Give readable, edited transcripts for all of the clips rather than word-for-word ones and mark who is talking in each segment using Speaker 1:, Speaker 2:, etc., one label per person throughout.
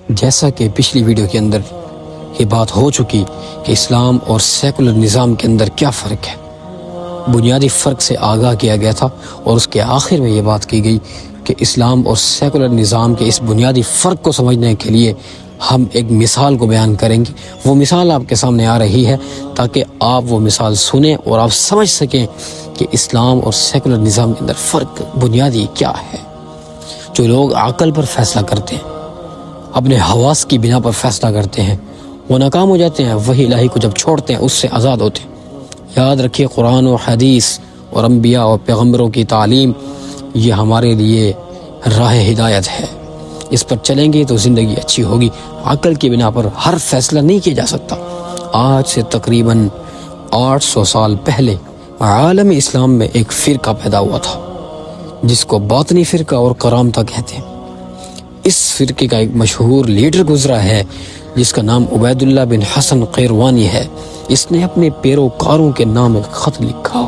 Speaker 1: جیسا کہ پچھلی ویڈیو کے اندر یہ بات ہو چکی کہ اسلام اور سیکولر نظام کے اندر کیا فرق ہے، بنیادی فرق سے آگاہ کیا گیا تھا، اور اس کے آخر میں یہ بات کی گئی کہ اسلام اور سیکولر نظام کے اس بنیادی فرق کو سمجھنے کے لیے ہم ایک مثال کو بیان کریں گے۔ وہ مثال آپ کے سامنے آ رہی ہے تاکہ آپ وہ مثال سنیں اور آپ سمجھ سکیں کہ اسلام اور سیکولر نظام کے اندر فرق بنیادی کیا ہے۔ جو لوگ عقل پر فیصلہ کرتے ہیں، اپنے حواس کی بنا پر فیصلہ کرتے ہیں، وہ ناکام ہو جاتے ہیں، وہی الہی کو جب چھوڑتے ہیں اس سے آزاد ہوتے ہیں۔ یاد رکھیے، قرآن و حدیث اور انبیاء اور پیغمبروں کی تعلیم یہ ہمارے لیے راہ ہدایت ہے، اس پر چلیں گے تو زندگی اچھی ہوگی۔ عقل کی بنا پر ہر فیصلہ نہیں کیا جا سکتا۔ آج سے تقریباً 800 سال پہلے عالم اسلام میں ایک فرقہ پیدا ہوا تھا جس کو باطنی فرقہ اور کرامتہ کہتے ہیں۔ اس فرقے کا ایک مشہور لیڈر گزرا ہے جس کا نام عبید اللہ بن حسن قیروانی ہے۔ اس نے اپنے پیروکاروں کے نام ایک خط لکھا،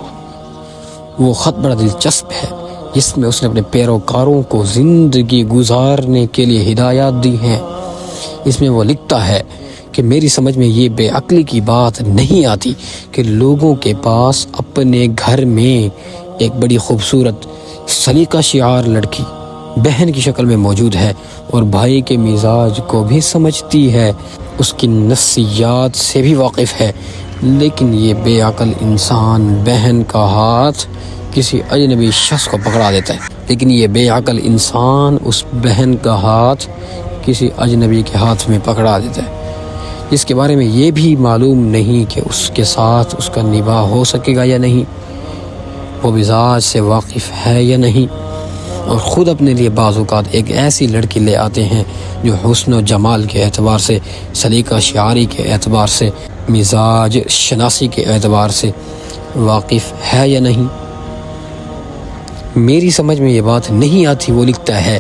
Speaker 1: وہ خط بڑا دلچسپ ہے، جس میں اس نے اپنے پیروکاروں کو زندگی گزارنے کے لیے ہدایات دی ہیں۔ اس میں وہ لکھتا ہے کہ میری سمجھ میں یہ بے عقلی کی بات نہیں آتی کہ لوگوں کے پاس اپنے گھر میں ایک بڑی خوبصورت سلیقہ شعار لڑکی بہن کی شکل میں موجود ہے اور بھائی کے مزاج کو بھی سمجھتی ہے، اس کی نفسیات سے بھی واقف ہے، لیکن یہ بے عقل انسان بہن کا ہاتھ کسی اجنبی شخص کو پکڑا دیتا ہے، جس کے بارے میں یہ بھی معلوم نہیں کہ اس کے ساتھ اس کا نباہ ہو سکے گا یا نہیں، وہ مزاج سے واقف ہے یا نہیں، اور خود اپنے لیے بعض اوقات ایک ایسی لڑکی لے آتے ہیں جو حسن و جمال کے اعتبار سے، سلیقہ شعاری کے اعتبار سے، مزاج شناسی کے اعتبار سے واقف ہے یا نہیں۔ میری سمجھ میں یہ بات نہیں آتی، وہ لکھتا ہے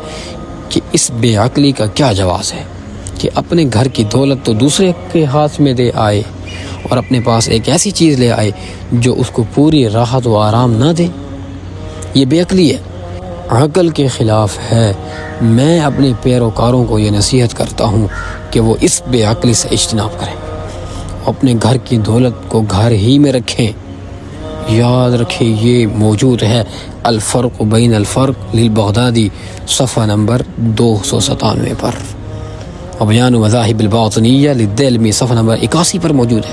Speaker 1: کہ اس بے عقلی کا کیا جواز ہے کہ اپنے گھر کی دولت تو دوسرے کے ہاتھ میں دے آئے اور اپنے پاس ایک ایسی چیز لے آئے جو اس کو پوری راحت و آرام نہ دے۔ یہ بے عقلی ہے، عقل کے خلاف ہے۔ میں اپنے پیروکاروں کو یہ نصیحت کرتا ہوں کہ وہ اس بے عقلی سے اجتناب کریں، اپنے گھر کی دولت کو گھر ہی میں رکھیں۔ یاد رکھیں، یہ موجود ہے الفرق بین الفرق للبغدادی صفحہ نمبر 297 پر، اور بیان مذاہب الباطنیہ للدیلمی صفحہ نمبر 81 پر موجود ہے۔